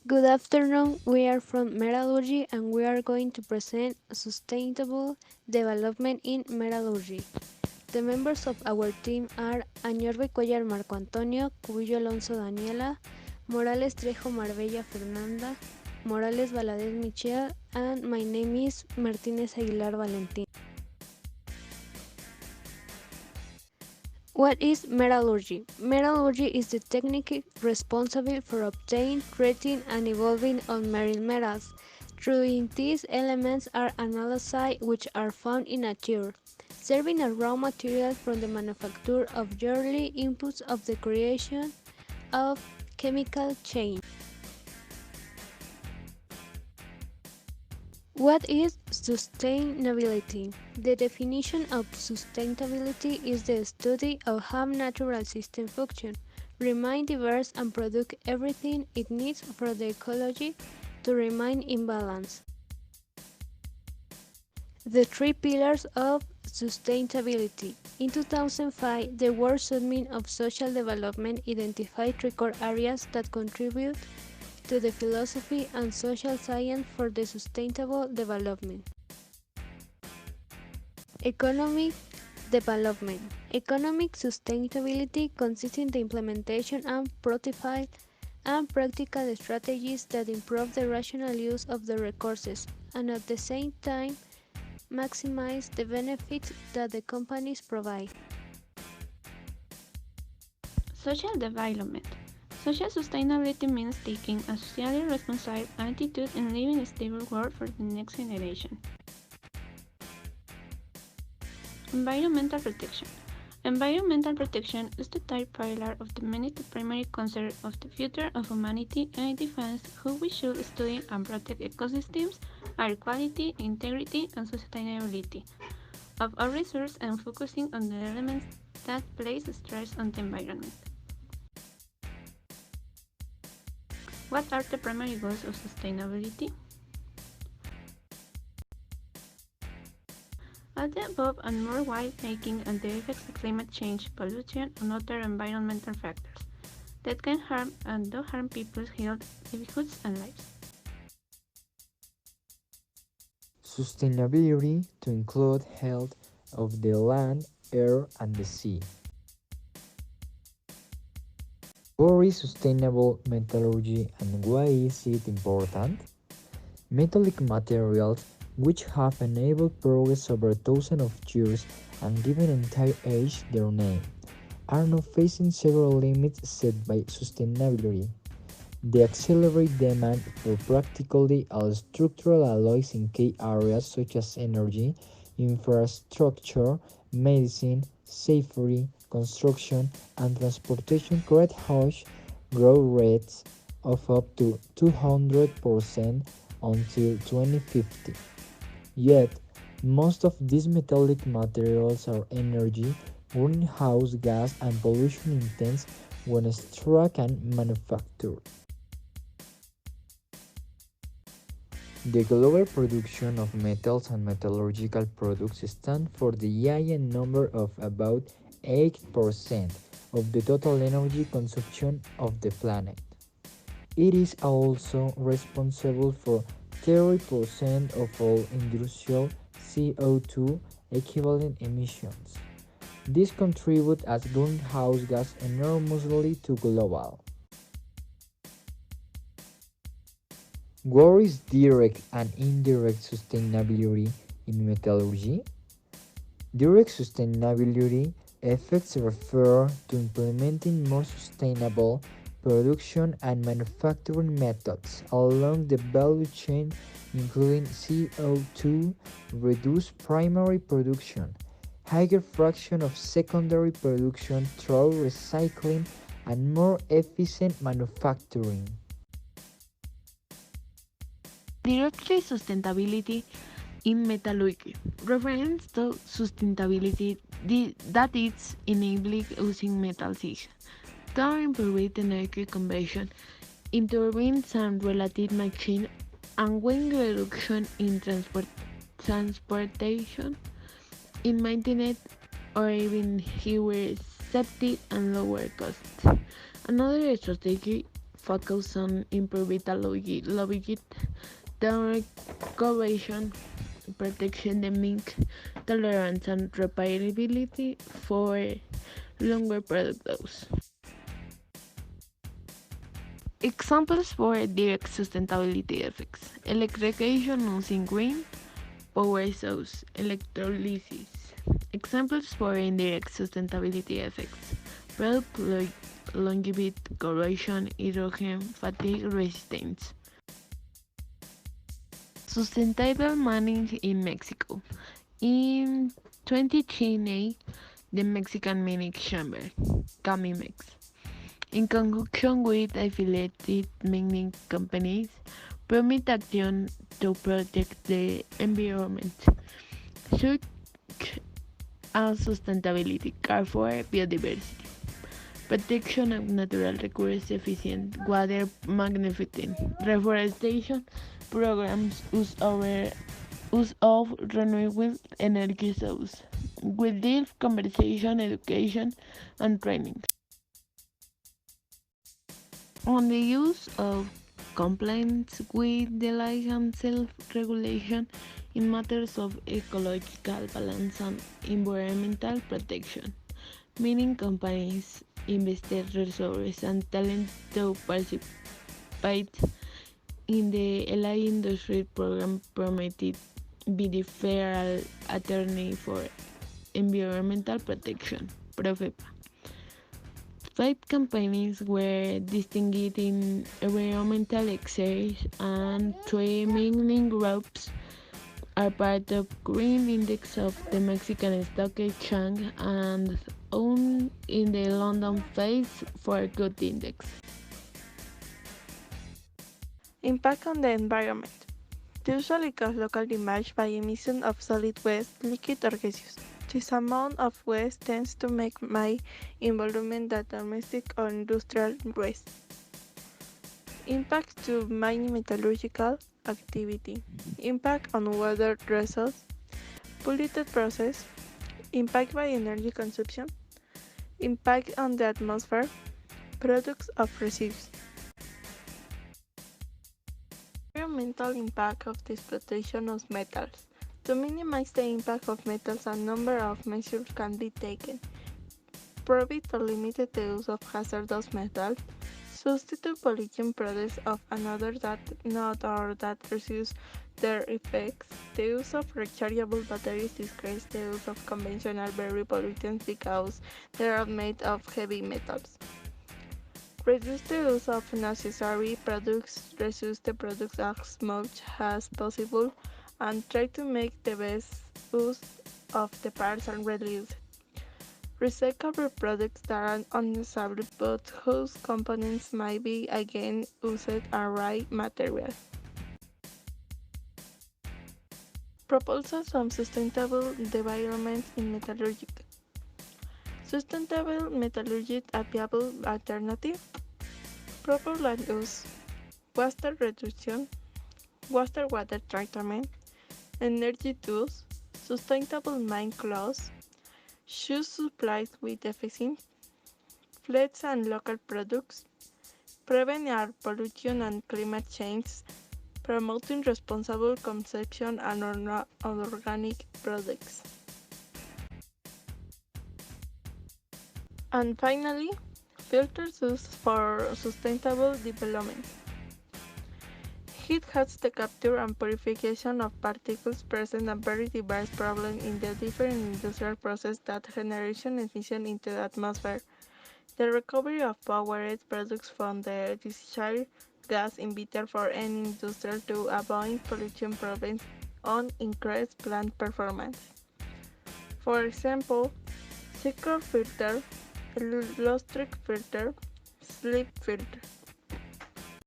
Good afternoon, we are from Metallurgy and we are going to present sustainable development in metallurgy. The members of our team are Añorbe Cuellar Marco Antonio, Cubillo Alonso Daniela, Morales Trejo Marbella Fernanda, Morales Valadez Michelle, and my name is Martínez Aguilar Valentín. What is metallurgy? Metallurgy is the technique responsible for obtaining, treating, and evolving on marine metals. Through these elements are analyzed which are found in nature, serving as raw material from the manufacture of yearly inputs of the creation of chemical chain. What is sustainability? The definition of sustainability is the study of how natural systems function, remain diverse and produce everything it needs for the ecology to remain in balance. The three pillars of sustainability. In 2005, the World Summit of Social Development identified three core areas that contribute to the philosophy and social science for the sustainable development. Economic development. Economic sustainability consists in the implementation and practical strategies that improve the rational use of the resources and at the same time maximize the benefits that the companies provide. Social development. Social sustainability means taking a socially responsible attitude and living a stable world for the next generation. Environmental protection. Environmental protection is the third pillar of the many primary concerns of the future of humanity, and it defines how we should study and protect ecosystems, air quality, integrity, and sustainability of our resources and focusing on the elements that place stress on the environment. What are the primary goals of sustainability? As the above and more wide-taking on the effects of climate change, pollution, and other environmental factors that can harm and do harm people's health, livelihoods, and lives. Sustainability to include health of the land, air, and the sea. What is sustainable metallurgy and why is it important? Metallic materials, which have enabled progress over thousands of years and given entire age their name, are now facing several limits set by sustainability. They accelerate demand for practically all structural alloys in key areas such as energy, infrastructure, medicine, safety, construction, and transportation create huge growth rates of up to 200% until 2050. Yet, most of these metallic materials are energy, greenhouse gas, and pollution intense when struck and manufactured. The global production of metals and metallurgical products stands for the giant number of about 8% of the total energy consumption of the planet. It is also responsible for 30% of all industrial CO2 equivalent emissions. This contributes as greenhouse gas enormously to global. What is direct and indirect sustainability in metallurgy? Direct sustainability effects refer to implementing more sustainable production and manufacturing methods along the value chain, including CO2, reduced primary production, higher fraction of secondary production through recycling, and more efficient manufacturing. Directly sustainability in metallurgy refers to sustainability that is enabling using metals to improve energy conversion, intervene some related machine and when reduction in transportation, in maintenance or even fewer safety and lower costs. Another strategy focus on improving the corrosion protection, the mink tolerance, and repairability for longer product lives. Examples for direct sustainability effects: electrification using green power source, electrolysis. Examples for indirect sustainability effects: product longevity, corrosion, erosion, fatigue resistance. Sustainable mining in Mexico. In 2020, the Mexican Mining Chamber, CAMIMEX, in conjunction with affiliated mining companies, permit action to protect the environment, such as sustainability, care for biodiversity, protection of natural resources, efficient water management, reforestation programs, use of renewable energy sources, with deep conversation, education, and training on the use of compliance with the law and self-regulation in matters of ecological balance and environmental protection, meaning companies invested resources and talent to participate in the LI industry program permitted by the Federal Attorney for Environmental Protection, PROFEPA. 5 companies were distinguished in environmental exchange, and 3 mining groups are part of Green Index of the Mexican Stock Exchange and owned in the London Phase for Good Index. Impact on the environment. Usually cause local damage by emission of solid waste, liquid or gaseous. This amount of waste tends to make my environment than domestic or industrial waste. Impact to mining metallurgical activity. Impact on water resource. Polluted process. Impact by energy consumption. Impact on the atmosphere. Products of residues. Environmental impact of the exploitation of metals. To minimize the impact of metals, a number of measures can be taken. Prohibit or limit the use of hazardous metals. Substitute polluting products of another that not or that reduce their effects. The use of rechargeable batteries decreases the use of conventional very pollutants because they are made of heavy metals. Reduce the use of necessary products, reduce the products as much as possible, and try to make the best use of the parts and reduce. Recyclable products that are unnecessary but whose components might be again used are raw material. Proposals on sustainable development in metallurgy. Sustainable metallurgy a viable alternative. Proper land use, water reduction, water treatment, energy use, sustainable mine clause, shoes supplied with efficient, fleets and local products, prevent air pollution and climate change, promoting responsible consumption and organic products. And finally, filters used for sustainable development. Heat has the capture and purification of particles present a very diverse problem in the different industrial processes that generation emission into the atmosphere. The recovery of powered products from the discharged gas is vital for any industry to avoid pollution problems and increase plant performance. For example, secure filter, lustric filter, sleep filter.